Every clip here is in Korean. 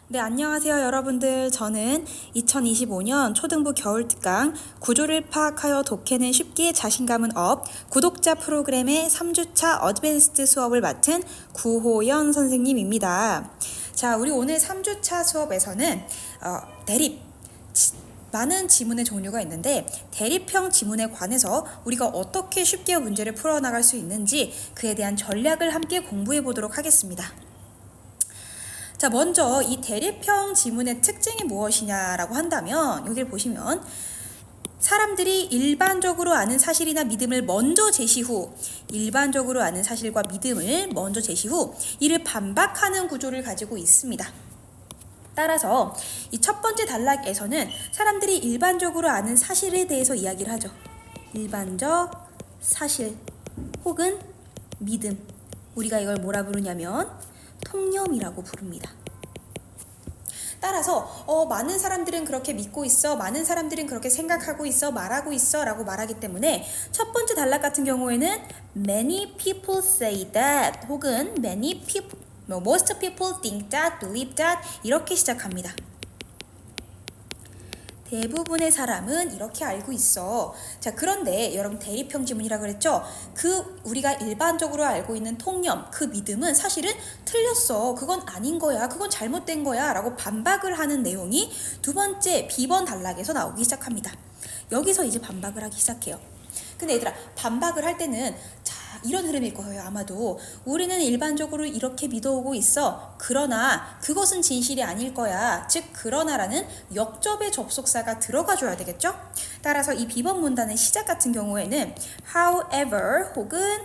네, 안녕하세요, 여러분들. 저는 2025년 초등부 겨울특강 구조를 파악하여 독해는 쉽게 자신감은 업 구독자 프로그램의 3주차 어드밴스드 수업을 맡은 구호연 선생님입니다. 자, 우리 오늘 3주차 수업에서는 대립, 많은 지문의 종류가 있는데 대립형 지문에 관해서 우리가 어떻게 쉽게 문제를 풀어나갈 수 있는지 그에 대한 전략을 함께 공부해 보도록 하겠습니다. 자, 먼저 이 대립형 지문의 특징이 무엇이냐라고 한다면 여기를 보시면 사람들이 일반적으로 아는 사실이나 믿음을 먼저 제시 후 일반적으로 아는 사실과 믿음을 먼저 제시 후 이를 반박하는 구조를 가지고 있습니다. 따라서 이 첫 번째 단락에서는 사람들이 일반적으로 아는 사실에 대해서 이야기를 하죠. 일반적 사실 혹은 믿음. 우리가 이걸 뭐라 부르냐면 통념이라고 부릅니다. 따라서 많은 사람들은 그렇게 믿고 있어, 많은 사람들은 그렇게 생각하고 있어, 말하고 있어 라고 말하기 때문에 첫 번째 단락 같은 경우에는 many people say that 혹은 most people think that, believe that 이렇게 시작합니다. 대부분의 사람은 이렇게 알고 있어. 자, 그런데 여러분 대립형 지문이라 그랬죠? 우리가 일반적으로 알고 있는 통념, 그 믿음은 사실은 틀렸어. 그건 아닌 거야. 그건 잘못된 거야. 라고 반박을 하는 내용이 두 번째 B번 단락에서 나오기 시작합니다. 여기서 이제 반박을 하기 시작해요. 근데 얘들아, 반박을 할 때는 이런 흐름일 거예요. 아마도 우리는 일반적으로 이렇게 믿어오고 있어. 그러나 그것은 진실이 아닐 거야. 즉 그러나라는 역접의 접속사가 들어가줘야 되겠죠? 따라서 이 B번 문단의 시작 같은 경우에는 however 혹은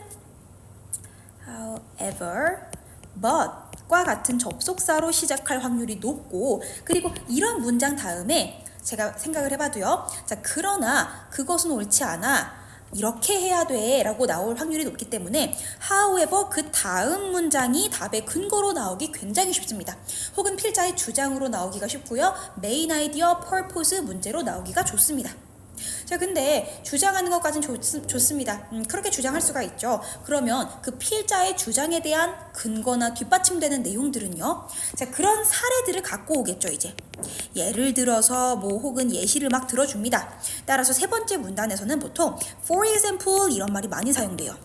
but과 같은 접속사로 시작할 확률이 높고, 그리고 이런 문장 다음에 제가 생각을 해봐도요. 자, 그러나 그것은 옳지 않아. 이렇게 해야 돼 라고 나올 확률이 높기 때문에 however 그 다음 문장이 답의 근거로 나오기 굉장히 쉽습니다. 혹은 필자의 주장으로 나오기가 쉽고요. main idea, purpose 문제로 나오기가 좋습니다. 자, 근데 주장하는 것까지는 좋습니다. 그렇게 주장할 수가 있죠. 그러면 그 필자의 주장에 대한 근거나 뒷받침되는 내용들은요. 자, 그런 사례들을 갖고 오겠죠, 이제. 예를 들어서 혹은 예시를 막 들어줍니다. 따라서 세 번째 문단에서는 보통 for example 이런 말이 많이 사용돼요.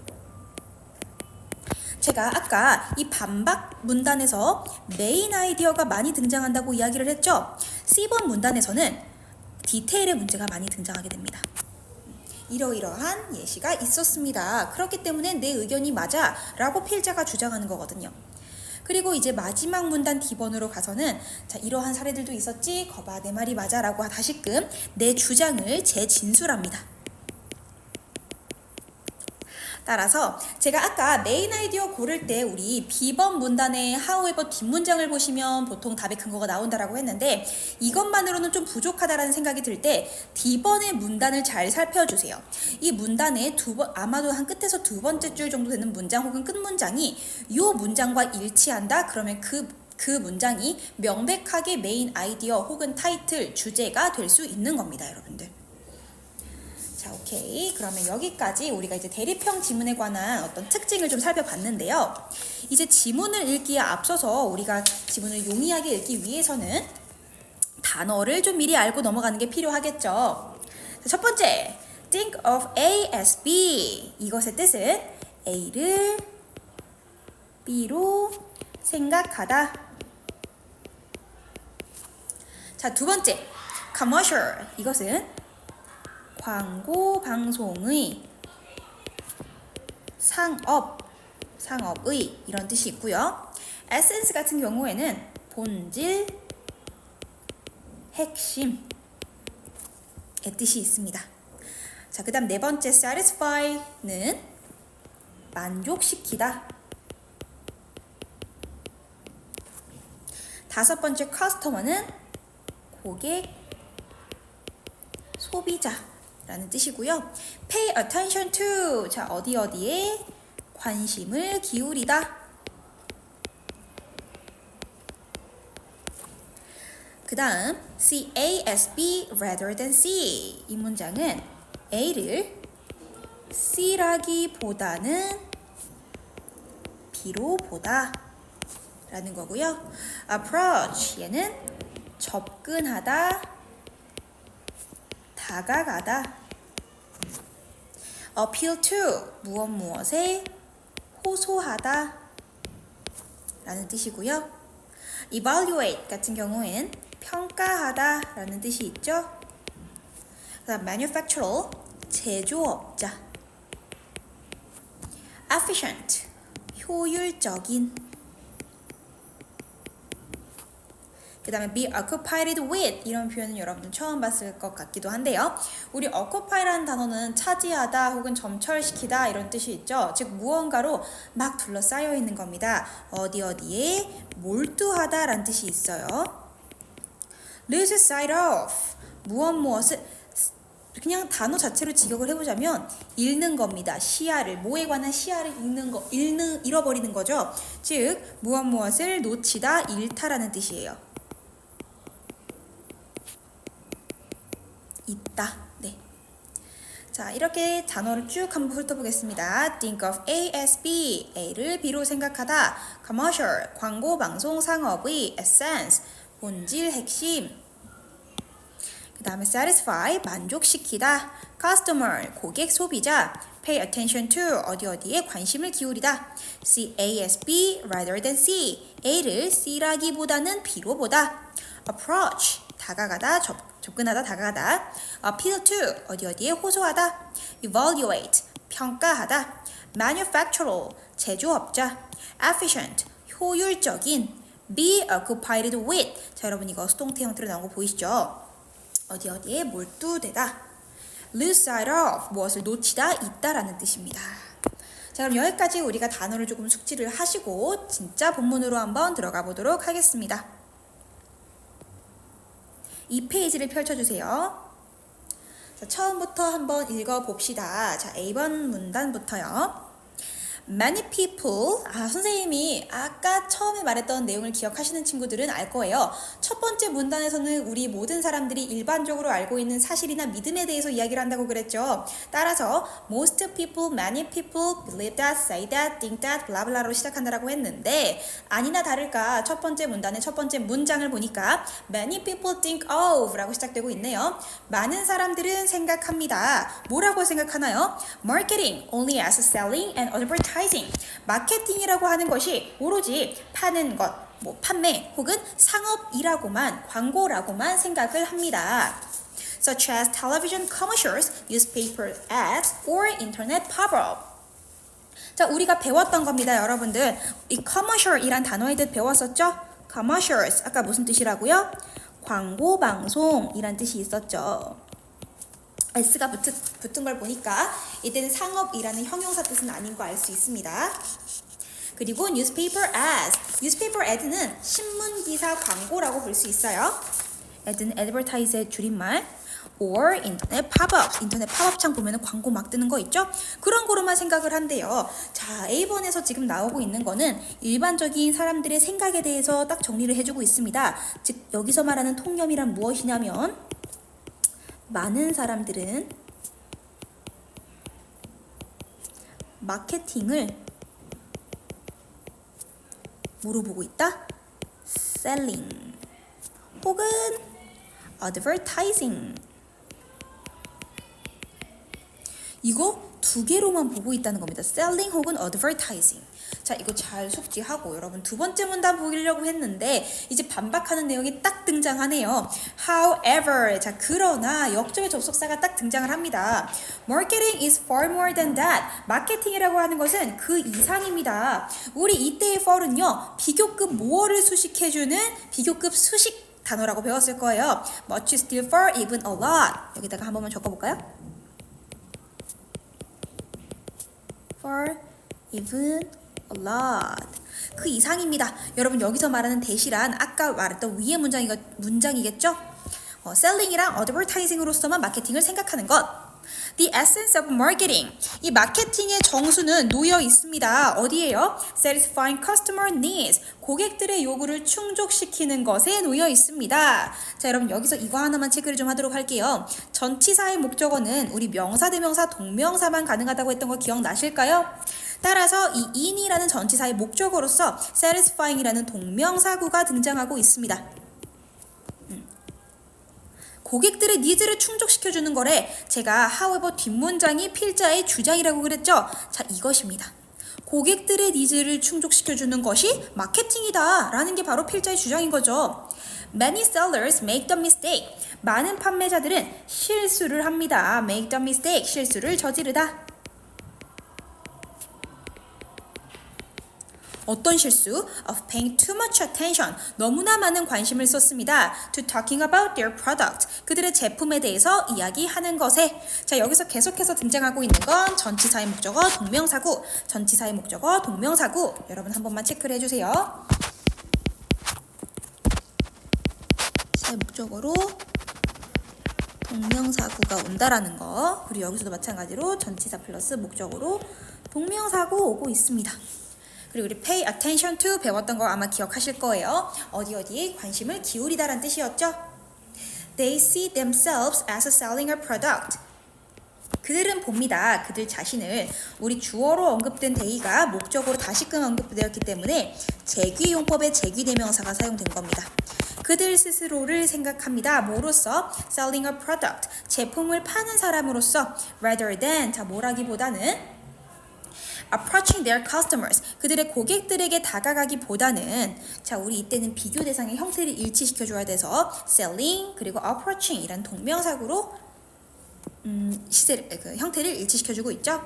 제가 아까 이 반박 문단에서 메인 아이디어가 많이 등장한다고 이야기를 했죠. C번 문단에서는 디테일의 문제가 많이 등장하게 됩니다. 이러이러한 예시가 있었습니다. 그렇기 때문에 내 의견이 맞아 라고 필자가 주장하는 거거든요. 그리고 이제 마지막 문단 D번으로 가서는 자, 이러한 사례들도 있었지, 거봐 내 말이 맞아 라고 다시금 내 주장을 재진술합니다. 따라서 제가 아까 메인 아이디어 고를 때 우리 B번 문단의 however 뒷문장을 보시면 보통 답의 근거가 나온다라고 했는데 이것만으로는 좀 부족하다라는 생각이 들 때 D번의 문단을 잘 살펴주세요. 이 문단의 아마도 한 끝에서 두 번째 줄 정도 되는 문장 혹은 끝 문장이 이 문장과 일치한다? 그러면 그 문장이 명백하게 메인 아이디어 혹은 타이틀, 주제가 될 수 있는 겁니다, 여러분들. 자, 오케이. 그러면 여기까지 우리가 이제 대립형 지문에 관한 어떤 특징을 좀 살펴봤는데요. 이제 지문을 읽기에 앞서서 우리가 지문을 용이하게 읽기 위해서는 단어를 좀 미리 알고 넘어가는 게 필요하겠죠. 자, 첫 번째, think of A as B. 이것의 뜻은 A를 B로 생각하다. 자, 두 번째, commercial. 이것은 광고 방송의 상업의 이런 뜻이 있고요. 에센스 같은 경우에는 본질, 핵심의 뜻이 있습니다. 자, 그 다음 네 번째 satisfy는 만족시키다. 다섯 번째 customer는 고객, 소비자 라는 뜻이고요. pay attention to, 자, 어디에 관심을 기울이다. 그 다음 see A as B rather than C. 이 문장은 A를 C라기보다는 B로 보다 라는 거고요. approach 얘는 접근하다, 다가가다. appeal to 무엇에 호소하다 라는 뜻이고요. evaluate 같은 경우엔 평가하다 라는 뜻이 있죠. 그다음 manufacturer 제조업자, efficient 효율적인. 그 다음에 be occupied with 이런 표현은 여러분 처음 봤을 것 같기도 한데요. 우리 occupy라는 단어는 차지하다 혹은 점철시키다 이런 뜻이 있죠. 즉 무언가로 막 둘러싸여 있는 겁니다. 어디에 몰두하다 라는 뜻이 있어요. lose sight of 무엇을 그냥 단어 자체로 직역을 해보자면 잃는 겁니다. 시야를, 뭐에 관한 시야를 잃어버리는 거죠. 즉 무엇을 놓치다, 잃다라는 뜻이에요. 있다. 네. 자, 이렇게 단어를 쭉 한번 훑어보겠습니다. Think of A as B. A를 B로 생각하다. Commercial, 광고, 방송, 상업의 essence, 본질, 핵심. 그 다음에 satisfy, 만족시키다. Customer, 고객, 소비자. Pay attention to, 어디에 관심을 기울이다. See A as B rather than C. A를 C라기보다는 B로 보다. Approach, 다가가다, 접근하다, 다가가다. appeal to, 어디에 호소하다. evaluate, 평가하다. manufacturer, 제조업자. efficient, 효율적인. be occupied with. 자, 여러분 이거 수동태 형태로 나온 거 보이시죠? 어디에 몰두되다. lose sight of, 무엇을 놓치다, 있다라는 뜻입니다. 자, 그럼 여기까지 우리가 단어를 조금 숙지를 하시고 진짜 본문으로 한번 들어가 보도록 하겠습니다. 이 페이지를 펼쳐주세요. 자, 처음부터 한번 읽어봅시다. 자, A번 문단부터요. Many people, 선생님이 아까 처음에 말했던 내용을 기억하시는 친구들은 알 거예요. 첫 번째 문단에서는 우리 모든 사람들이 일반적으로 알고 있는 사실이나 믿음에 대해서 이야기를 한다고 그랬죠. 따라서 most people, many people, believe that, say that, think that, 블라블라로 시작한다라고 했는데 아니나 다를까 첫 번째 문단의 첫 번째 문장을 보니까 many people think of 라고 시작되고 있네요. 많은 사람들은 생각합니다. 뭐라고 생각하나요? Marketing, only as selling and advertising. 마케팅이라고 하는 것이 오로지 파는 것, 판매 혹은 상업이라고만, 광고라고만 생각을 합니다. Such as television commercials, newspaper ads, or internet pop-up. 자, 우리가 배웠던 겁니다, 여러분들. 이 commercial이란 단어에 대해 배웠었죠? commercials, 아까 무슨 뜻이라고요? 광고 방송이란 뜻이 있었죠. S가 붙은 걸 보니까 이때는 상업이라는 형용사 뜻은 아닌 거 알 수 있습니다. 그리고 newspaper ads. newspaper ad는 신문 기사 광고라고 볼 수 있어요. ad는 advertise의 줄임말. or 인터넷 팝업. 인터넷 팝업 창 보면 광고 막 뜨는 거 있죠? 그런 거로만 생각을 한대요. 자, A번에서 지금 나오고 있는 거는 일반적인 사람들의 생각에 대해서 딱 정리를 해주고 있습니다. 즉 여기서 말하는 통념이란 무엇이냐면 많은 사람들은 마케팅을 뭐로 보고 있다? selling 혹은 advertising. 이거 두 개로만 보고 있다는 겁니다. selling 혹은 advertising. 자, 이거 잘 숙지하고 여러분 두 번째 문단 보려고 했는데 이제 반박하는 내용이 딱 등장하네요. However, 자, 그러나 역적의 접속사가 딱 등장을 합니다. Marketing is far more than that. 마케팅이라고 하는 것은 그 이상입니다. 우리 이때의 for은요, 비교급 more를 수식해주는 비교급 수식 단어라고 배웠을 거예요. Much, still, far, even, a lot. 여기다가 한 번만 적어볼까요? far, even, a lot. 그 이상입니다. 여러분 여기서 말하는 대시란 아까 말했던 위의 문장이겠죠? selling이랑 advertising으로서만 마케팅을 생각하는 것. The essence of marketing. 이 마케팅의 정수는 놓여 있습니다. 어디에요? Satisfying customer needs. 고객들의 요구를 충족시키는 것에 놓여 있습니다. 자, 여러분 여기서 이거 하나만 체크를 좀 하도록 할게요. 전치사의 목적어는 우리 명사, 대명사, 동명사만 가능하다고 했던 거 기억나실까요? 따라서 이 in이라는 전치사의 목적어로서 satisfying이라는 동명사구가 등장하고 있습니다. 고객들의 니즈를 충족시켜주는 거래. 제가 however 뒷문장이 필자의 주장이라고 그랬죠? 자, 이것입니다. 고객들의 니즈를 충족시켜주는 것이 마케팅이다 라는 게 바로 필자의 주장인 거죠. Many sellers make the mistake. 많은 판매자들은 실수를 합니다. Make the mistake. 실수를 저지르다. 어떤 실수? Of paying too much attention. 너무나 많은 관심을 쏟습니다. To talking about their product. 그들의 제품에 대해서 이야기하는 것에. 자, 여기서 계속해서 등장하고 있는 건 전치사의 목적어, 동명사구. 전치사의 목적어, 동명사구. 여러분 한 번만 체크를 해주세요. 전치사의 목적어로 동명사구가 온다라는 거. 그리고 여기서도 마찬가지로 전치사 플러스 목적어로 동명사구 오고 있습니다. 그리고 우리 pay attention to 배웠던 거 아마 기억하실 거예요. 어디에 관심을 기울이다라는 뜻이었죠. They see themselves as selling a product. 그들은 봅니다. 그들 자신을. 우리 주어로 언급된 they가 목적으로 다시금 언급되었기 때문에 재귀용법의 재귀대명사가 사용된 겁니다. 그들 스스로를 생각합니다. 뭐로써? selling a product. 제품을 파는 사람으로서 rather than 자 뭐라기보다는 approaching their customers. 그들의 고객들에게 다가가기보다는 자 우리 이때는 비교 대상의 형태를 일치시켜 줘야 돼서 selling 그리고 approaching 이란 동명사구로 형태를 일치시켜 주고 있죠.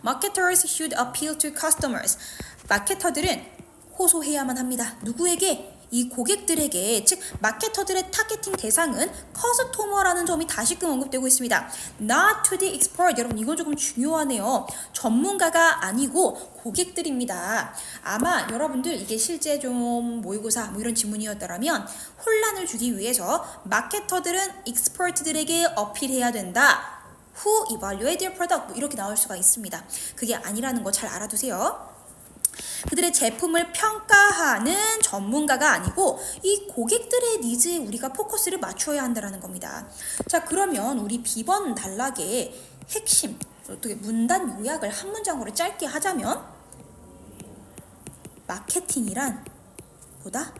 Marketers should appeal to customers. 마케터들은 호소해야만 합니다. 누구에게? 이 고객들에게, 즉 마케터들의 타겟팅 대상은 커스토머라는 점이 다시금 언급되고 있습니다. Not to the expert. 여러분 이건 조금 중요하네요. 전문가가 아니고 고객들입니다. 아마 여러분들 이게 실제 좀 모의고사 뭐 이런 지문이었더라면 혼란을 주기 위해서 마케터들은 expert들에게 어필해야 된다. Who evaluate their product 뭐 이렇게 나올 수가 있습니다. 그게 아니라는 거 잘 알아두세요. 그들의 제품을 평가하는 전문가가 아니고 이 고객들의 니즈에 우리가 포커스를 맞춰야 한다는 겁니다. 자, 그러면 우리 B번 단락의 핵심, 어떻게 문단 요약을 한 문장으로 짧게 하자면 마케팅이란 뭐다?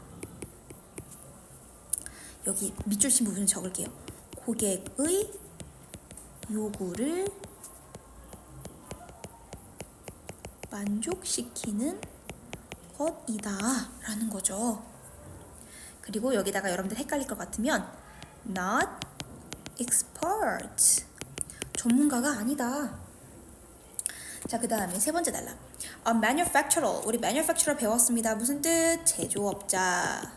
여기 밑줄 친 부분을 적을게요. 고객의 요구를 만족시키는 것이다 라는 거죠. 그리고 여기다가 여러분들 헷갈릴 것 같으면 not expert 전문가가 아니다. 자, 그 다음에 세 번째 단락 a manufacturer. 우리 manufacturer 배웠습니다. 무슨 뜻? 제조업자.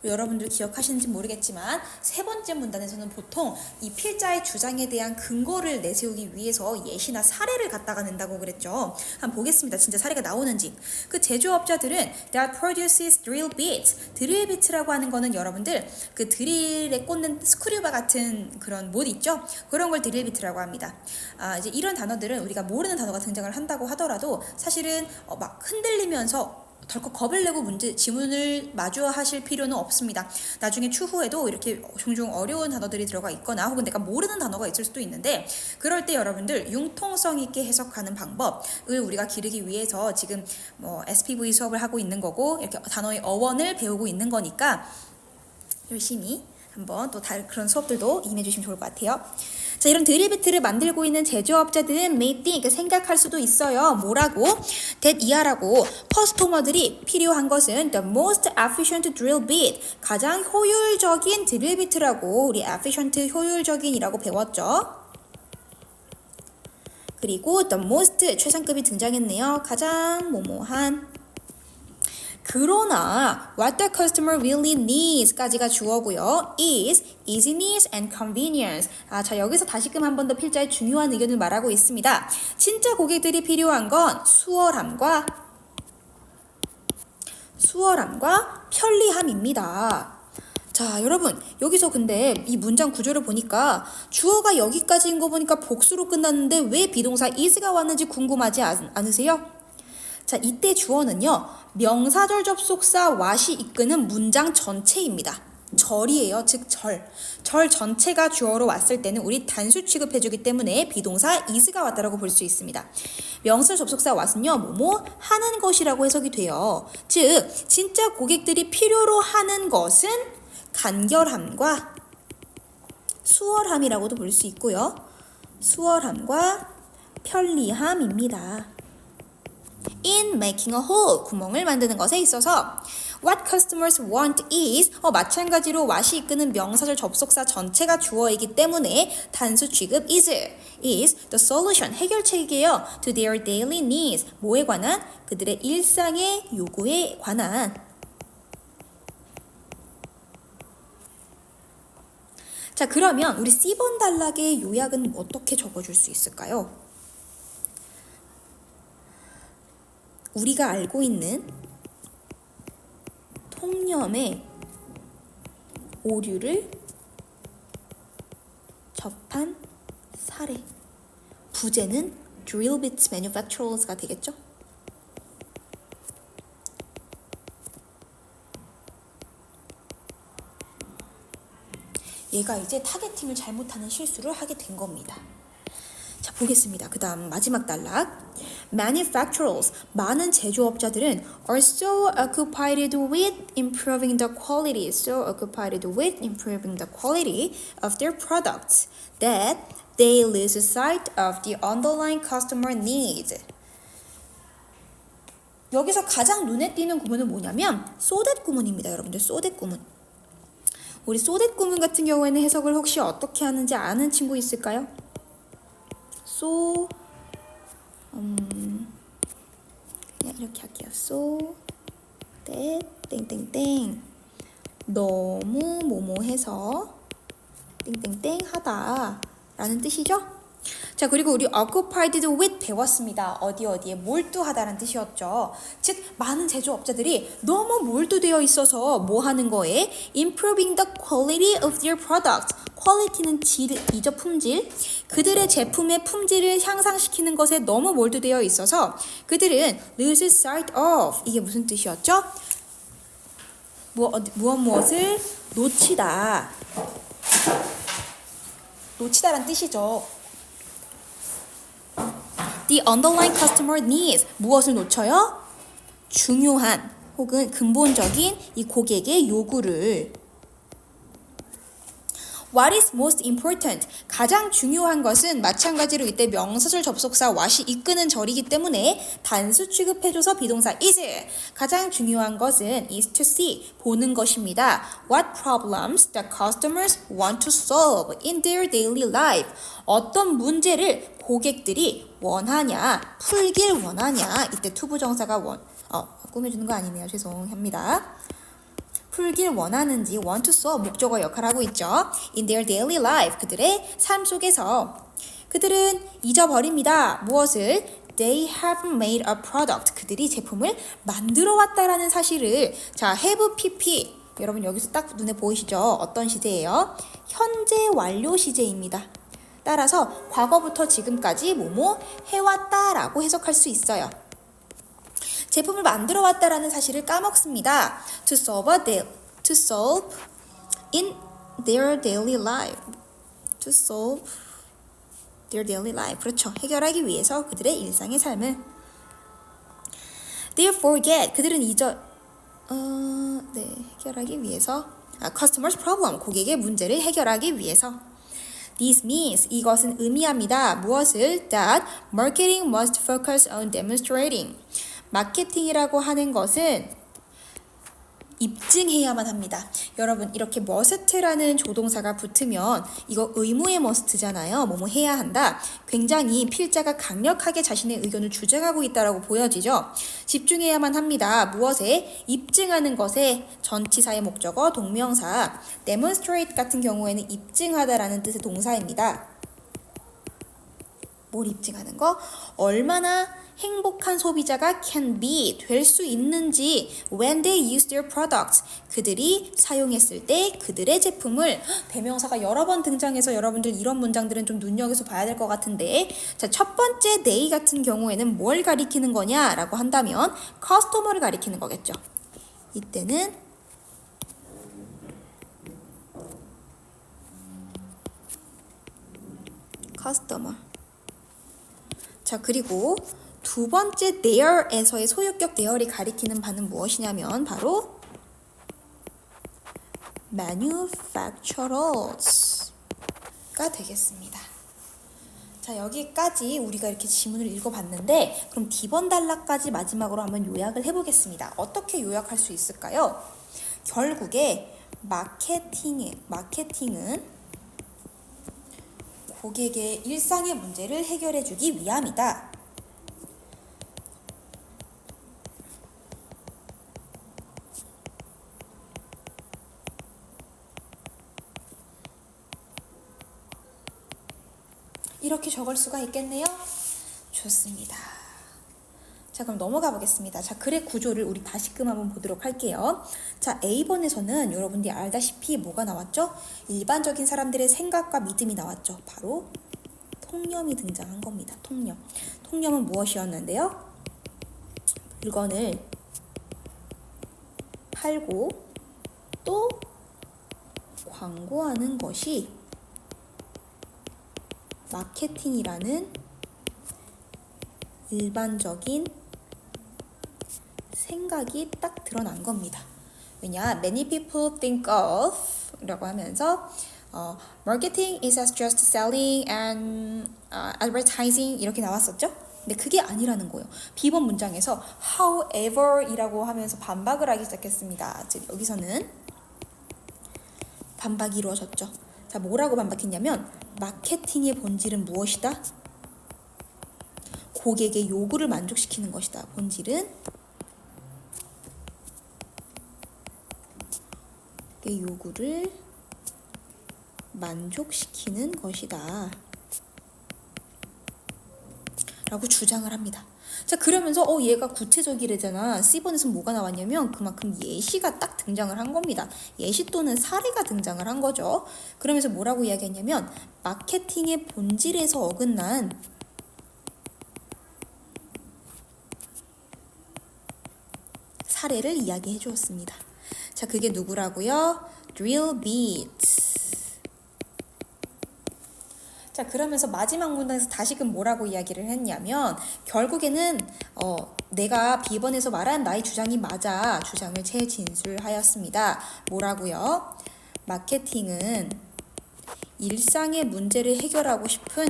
여러분들 기억하시는지 모르겠지만 세 번째 문단에서는 보통 이 필자의 주장에 대한 근거를 내세우기 위해서 예시나 사례를 갖다가 낸다고 그랬죠. 한번 보겠습니다. 진짜 사례가 나오는지. 그 제조업자들은 that produces drill bits. 드릴 비트라고 하는 거는 여러분들 그 드릴에 꽂는 스크류바 같은 그런 못 있죠? 그런 걸 드릴 비트라고 합니다. 이제 이런 단어들은 우리가 모르는 단어가 등장을 한다고 하더라도 사실은 막 흔들리면서 덜컥 겁을 내고 지문을 마주하실 필요는 없습니다. 나중에 추후에도 이렇게 종종 어려운 단어들이 들어가 있거나 혹은 내가 모르는 단어가 있을 수도 있는데 그럴 때 여러분들 융통성 있게 해석하는 방법을 우리가 기르기 위해서 지금 SPV 수업을 하고 있는 거고 이렇게 단어의 어원을 배우고 있는 거니까 열심히 한번 또 다른 그런 수업들도 임해 주시면 좋을 것 같아요. 자, 이런 드릴 비트를 만들고 있는 제조업자들은 may think 생각할 수도 있어요. 뭐라고? that 이하라고 커스토머들이 필요한 것은 the most efficient drill bit 가장 효율적인 드릴 비트라고 우리 efficient 효율적인이라고 배웠죠. 그리고 the most 최상급이 등장했네요. 가장 뭐뭐한. 그러나 what the customer really needs 까지가 주어고요. is, easiness and convenience. 자, 여기서 다시금 한 번 더 필자의 중요한 의견을 말하고 있습니다. 진짜 고객들이 필요한 건 수월함과 편리함입니다. 자, 여러분 여기서 근데 이 문장 구조를 보니까 주어가 여기까지인 거 보니까 복수로 끝났는데 왜 비동사 is가 왔는지 궁금하지 않으세요? 자, 이때 주어는요 명사절 접속사 what이 이끄는 문장 전체입니다. 절이에요. 즉 절. 절 전체가 주어로 왔을 때는 우리 단수 취급해주기 때문에 비동사 is가 왔다라고 볼 수 있습니다. 명사 접속사 왔으면요. 뭐뭐 하는 것이라고 해석이 돼요. 즉 진짜 고객들이 필요로 하는 것은 간결함과 수월함이라고도 볼 수 있고요. 수월함과 편리함입니다. In making a hole, 구멍을 만드는 것에 있어서 What customers want is 마찬가지로 what이 이끄는 명사절 접속사 전체가 주어이기 때문에 단수 취급 is the solution, 해결책이에요. To their daily needs, 뭐에 관한? 그들의 일상의 요구에 관한. 자, 그러면 우리 C번 단락의 요약은 어떻게 적어줄 수 있을까요? 우리가 알고 있는 통념의 오류를 접한 사례. 부제는 drill bits manufacturers가 되겠죠? 얘가 이제 타겟팅을 잘못하는 실수를 하게 된 겁니다. 자, 보겠습니다. 그 다음 마지막 단락. Manufacturers, 많은 제조업자들은 are so occupied with improving the quality of their products that they lose sight of the underlying customer needs. 여기서 가장 눈에 띄는 구문은 뭐냐면 so that 구문입니다. 여러분들 so that 구문. 우리 so that 구문 같은 경우에는 해석을 혹시 어떻게 하는지 아는 친구 있을까요? so 그냥 이렇게 할게요. so that 땡땡땡 너무 뭐뭐해서 땡땡땡 하다 라는 뜻이죠. 자, 그리고 우리 occupied with 배웠습니다. 어디에 몰두하다라는 뜻이었죠. 즉 많은 제조업자들이 너무 몰두되어 있어서 뭐 하는 거에 improving the quality of their products. 퀄리티는 질이죠, 품질. 그들의 제품의 품질을 향상시키는 것에 너무 몰두되어 있어서 그들은 lose sight of, 이게 무슨 뜻이었죠? 무엇을 놓치다란 뜻이죠. The underlying customer needs, 무엇을 놓쳐요? 중요한 혹은 근본적인 이 고객의 요구를. What is most important? 가장 중요한 것은 마찬가지로 이때 명사절 접속사 what이 이끄는 절이기 때문에 단수 취급해줘서 비동사 is. 가장 중요한 것은 is to see, 보는 것입니다. What problems the customers want to solve in their daily life. 어떤 문제를 고객들이 원하냐, 풀길 원하냐. 이때 투부정사가 꾸며주는 거 아니네요. 죄송합니다. 풀길 원하는지 want to solve 목적어 역할을 하고 있죠. In their daily life, 그들의 삶 속에서 그들은 잊어버립니다. 무엇을? They have made a product. 그들이 제품을 만들어 왔다라는 사실을. 자, have pp. 여러분 여기서 딱 눈에 보이시죠? 어떤 시제예요? 현재 완료 시제입니다. 따라서 과거부터 지금까지 뭐뭐 해왔다라고 해석할 수 있어요. 제품을 만들어 왔다라는 사실을 까먹습니다. To solve in their daily life. To solve their daily life. 그렇죠. 해결하기 위해서 그들의 일상의 삶을. They forget. 그들은 해결하기 위해서. Customers problem. 고객의 문제를 해결하기 위해서. This means, 이것은 의미합니다. 무엇을? That marketing must focus on demonstrating. 마케팅이라고 하는 것은 입증해야만 합니다. 여러분 이렇게 must라는 조동사가 붙으면 이거 의무의 must잖아요. 뭐뭐 해야 한다. 굉장히 필자가 강력하게 자신의 의견을 주장하고 있다라고 보여지죠. 집중해야만 합니다. 무엇에? 입증하는 것에. 전치사의 목적어 동명사. demonstrate 같은 경우에는 입증하다라는 뜻의 동사입니다. 뭘 입증하는 거? 얼마나 행복한 소비자가 can be, 될 수 있는지 when they use their products, 그들이 사용했을 때 그들의 제품을. 대명사가 여러 번 등장해서 여러분들 이런 문장들은 좀 눈여겨서 봐야 될 것 같은데, 자, 첫 번째 they 같은 경우에는 뭘 가리키는 거냐라고 한다면 커스터머를 가리키는 거겠죠. 이때는 customer. 자, 그리고 두 번째 there에서의 소유격 there이 가리키는 바는 무엇이냐면 바로 manufacturers가 되겠습니다. 자, 여기까지 우리가 이렇게 지문을 읽어봤는데 그럼 D번 단락까지 마지막으로 한번 요약을 해보겠습니다. 어떻게 요약할 수 있을까요? 결국에 마케팅은 고객의 일상의 문제를 해결해주기 위함이다. 이렇게 적을 수가 있겠네요. 좋습니다. 자, 그럼 넘어가 보겠습니다. 자, 글의 구조를 우리 다시금 한번 보도록 할게요. 자, A번에서는 여러분들이 알다시피 뭐가 나왔죠? 일반적인 사람들의 생각과 믿음이 나왔죠. 바로 통념이 등장한 겁니다. 통념. 통념은 무엇이었는데요? 물건을 팔고 또 광고하는 것이 마케팅이라는 일반적인 생각이 딱 드러난 겁니다. 왜냐? Many people think of 라고 하면서 marketing is as just selling and advertising 이렇게 나왔었죠? 근데 그게 아니라는 거예요. B번 문장에서 however 이라고 하면서 반박을 하기 시작했습니다. 즉 여기서는 반박이 이루어졌죠. 자, 뭐라고 반박했냐면 마케팅의 본질은 무엇이다? 고객의 요구를 만족시키는 것이다. 본질은 고객의 요구를 만족시키는 것이다. 라고 주장을 합니다. 자, 그러면서 얘가 구체적이래잖아. C번에서 뭐가 나왔냐면 그만큼 예시가 딱 등장을 한 겁니다. 예시 또는 사례가 등장을 한 거죠. 그러면서 뭐라고 이야기했냐면 마케팅의 본질에서 어긋난 사례를 이야기해 주었습니다. 자, 그게 누구라고요? Drill beat. 자, 그러면서 마지막 문장에서 다시금 뭐라고 이야기를 했냐면 결국에는 내가 B번에서 말한 나의 주장이 맞아 주장을 재진술하였습니다. 뭐라고요? 마케팅은 일상의 문제를 해결하고 싶은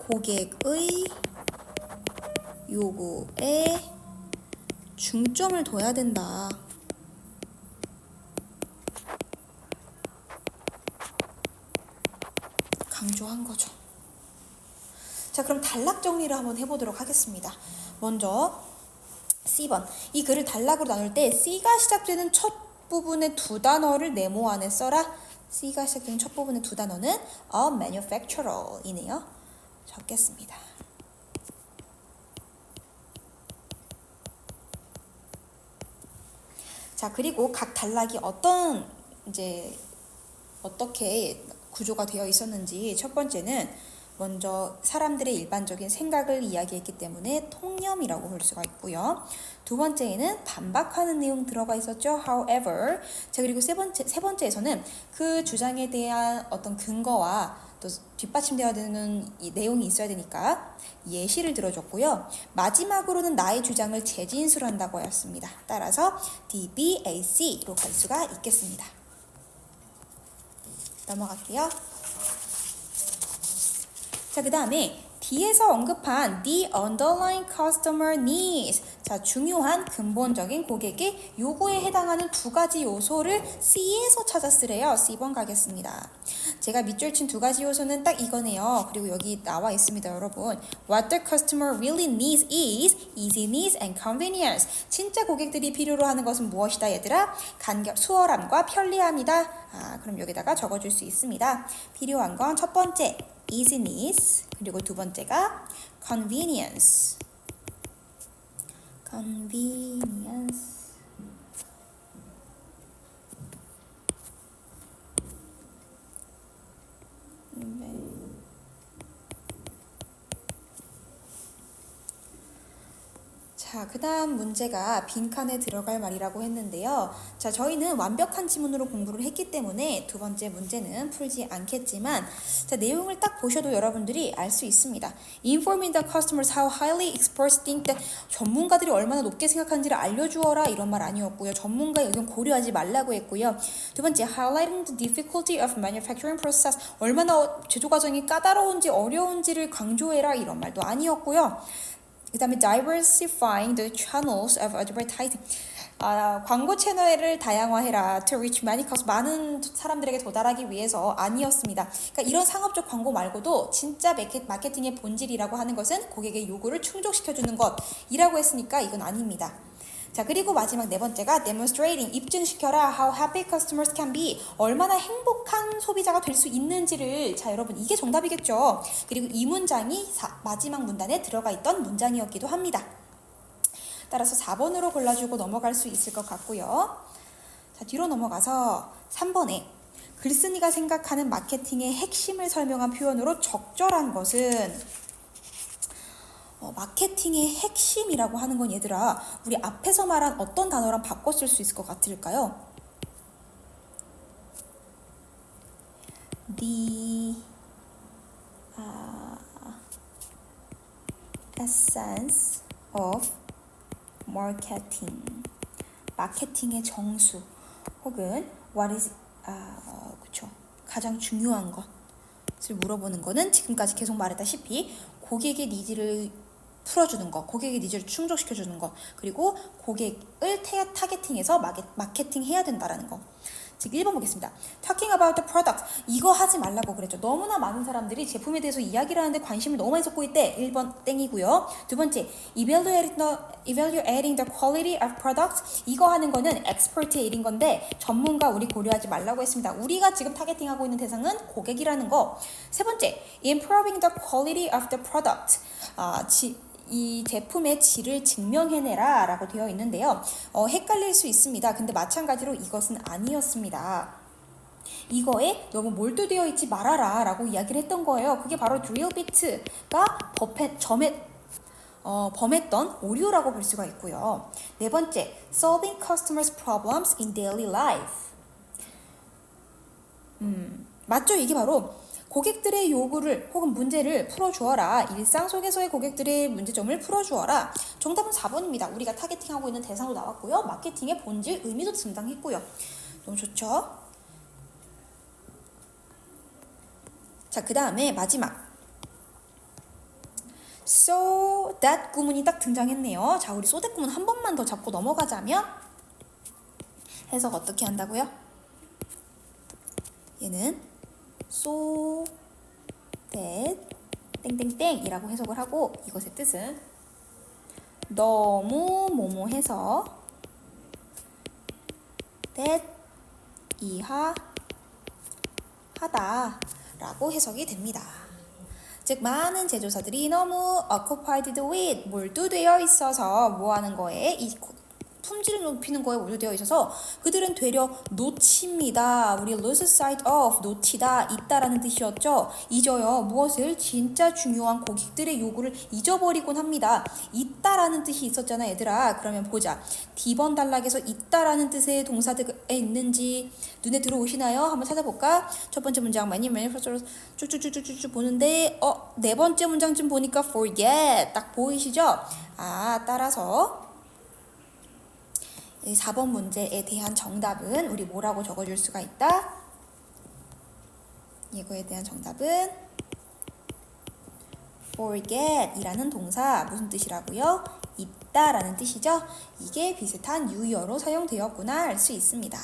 고객의 요구에 중점을 둬야 된다. 강조한 거죠. 자, 그럼 단락 정리를 한번 해보도록 하겠습니다. 먼저 C번. 이 글을 단락으로 나눌 때 C가 시작되는 첫 부분의 두 단어를 네모 안에 써라. C가 시작되는 첫 부분의 두 단어는 a manufacturer이네요. 적겠습니다. 자, 그리고 각 단락이 어떻게 구조가 되어 있었는지 첫 번째는 먼저 사람들의 일반적인 생각을 이야기했기 때문에 통념이라고 볼 수가 있고요. 두 번째에는 반박하는 내용 들어가 있었죠. However. 자, 그리고 세 번째에서는 그 주장에 대한 어떤 근거와 또 뒷받침되어야 되는 이 내용이 있어야 되니까 예시를 들어줬고요. 마지막으로는 나의 주장을 재진술한다고 하였습니다. 따라서 DBAC로 갈 수가 있겠습니다. 넘어갈게요. 자, 그 다음에 D에서 언급한 the underlying customer needs. 자, 중요한 근본적인 고객의 요구에 해당하는 두 가지 요소를 C에서 찾았으래요. C번 가겠습니다. 제가 밑줄 친 두 가지 요소는 딱 이거네요. 그리고 여기 나와 있습니다, 여러분. What the customer really needs is easy needs and convenience. 진짜 고객들이 필요로 하는 것은 무엇이다, 얘들아? 수월함과 편리함이다. 그럼 여기다가 적어줄 수 있습니다. 필요한 건 첫 번째 easy needs, 그리고 두 번째가 convenience. 자, 자, 그 다음 문제가 빈칸에 들어갈 말이라고 했는데요. 자, 저희는 완벽한 지문으로 공부를 했기 때문에 두 번째 문제는 풀지 않겠지만, 자, 내용을 딱 보셔도 여러분들이 알 수 있습니다. Informing the customers how highly experts think that 전문가들이 얼마나 높게 생각하는지를 알려주어라 이런 말 아니었고요. 전문가의 의견 고려하지 말라고 했고요. 두 번째, highlighting the difficulty of manufacturing process 얼마나 제조 과정이 까다로운지 어려운지를 강조해라 이런 말도 아니었고요. 그 다음에 diversifying the channels of advertising 광고 채널을 다양화해라 to reach many customers 많은 사람들에게 도달하기 위해서 아니었습니다. 그러니까 이런 상업적 광고 말고도 진짜 마케팅의 본질이라고 하는 것은 고객의 요구를 충족시켜주는 것이라고 했으니까 이건 아닙니다. 자, 그리고 마지막 네 번째가 demonstrating, 입증시켜라 how happy customers can be, 얼마나 행복한 소비자가 될 수 있는지를, 자, 여러분 이게 정답이겠죠. 그리고 이 문장이 마지막 문단에 들어가 있던 문장이었기도 합니다. 따라서 4번으로 골라주고 넘어갈 수 있을 것 같고요. 자, 뒤로 넘어가서 3번에 글쓴이가 생각하는 마케팅의 핵심을 설명한 표현으로 적절한 것은 마케팅의 핵심이라고 하는 건 얘들아 우리 앞에서 말한 어떤 단어랑 바꿔 쓸 수 있을 것 같을까요? The essence of marketing 마케팅의 정수 혹은 what is 그쵸 가장 중요한 것을 물어보는 거는 지금까지 계속 말했다시피 고객의 니즈를 풀어주는 거, 고객의 니즈를 충족시켜주는 거, 그리고 고객을 타겟팅해서 마케팅 해야 된다라는 거. 즉 1번 보겠습니다. Talking about the product. 이거 하지 말라고 그랬죠. 너무나 많은 사람들이 제품에 대해서 이야기를 하는데 관심을 너무 많이 쏟고 있대. 1번 땡이고요. 두 번째, evaluating the quality of products. 이거 하는 거는 expert의 일인 건데 전문가 우리 고려하지 말라고 했습니다. 우리가 지금 타겟팅하고 있는 대상은 고객이라는 거. 세 번째, improving the quality of the product. 이 제품의 질을 증명해내라 라고 되어 있는데요. 헷갈릴 수 있습니다. 근데 마찬가지로 이것은 아니었습니다. 이거에 너무 몰두되어 있지 말아라 라고 이야기를 했던 거예요. 그게 바로 드릴비트가 범했던 오류라고 볼 수가 있고요. 네 번째, solving customers' problems in daily life. 맞죠? 이게 바로 고객들의 요구를 혹은 문제를 풀어주어라. 일상 속에서의 고객들의 문제점을 풀어주어라. 정답은 4번입니다. 우리가 타겟팅하고 있는 대상도 나왔고요. 마케팅의 본질, 의미도 등장했고요. 너무 좋죠? 자, 그 다음에 마지막. So that 구문이 딱 등장했네요. 자, 우리 so that 구문 한 번만 더 잡고 넘어가자면 해석 어떻게 한다고요? 얘는 so that 땡땡땡이라고 해석을 하고 이것의 뜻은 너무 뭐뭐해서 that 이하하다 라고 해석이 됩니다. 즉 많은 제조사들이 너무 occupied with 몰두되어 있어서 뭐하는 거에 이 품질을 높이는 거에 몰두되어 있어서 그들은 되려 놓칩니다. 우리 lose sight of, 놓치다, 있다라는 뜻이었죠. 잊어요. 무엇을? 진짜 중요한 고객들의 요구를 잊어버리곤 합니다. 있다라는 뜻이 있었잖아 얘들아. 그러면 보자. D번 단락에서 있다라는 뜻의 동사들에 있는지 눈에 들어오시나요? 한번 찾아볼까? 첫 번째 문장 많이 쭉쭉쭉쭉쭉 보는데 네 번째 문장쯤 보니까 forget 딱 보이시죠? 따라서 4번 문제에 대한 정답은 우리 뭐라고 적어줄 수가 있다? 이거에 대한 정답은 forget 이라는 동사 무슨 뜻이라고요? 있다라는 뜻이죠? 이게 비슷한 유의어로 사용되었구나 알 수 있습니다.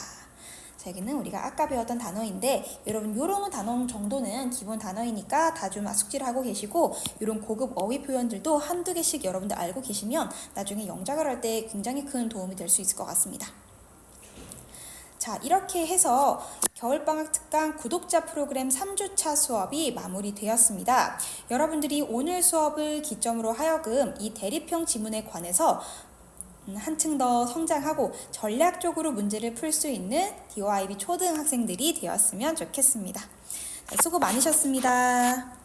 자, 여기는 우리가 아까 배웠던 단어인데 여러분 요런 단어 정도는 기본 단어이니까 다 좀 숙지를 하고 계시고 요런 고급 어휘 표현들도 한두 개씩 여러분들 알고 계시면 나중에 영작을 할 때 굉장히 큰 도움이 될 수 있을 것 같습니다. 자, 이렇게 해서 겨울방학 특강 구독자 프로그램 3주차 수업이 마무리되었습니다. 여러분들이 오늘 수업을 기점으로 하여금 이 대립형 지문에 관해서 한층 더 성장하고 전략적으로 문제를 풀 수 있는 DOIB 초등학생들이 되었으면 좋겠습니다. 수고 많으셨습니다.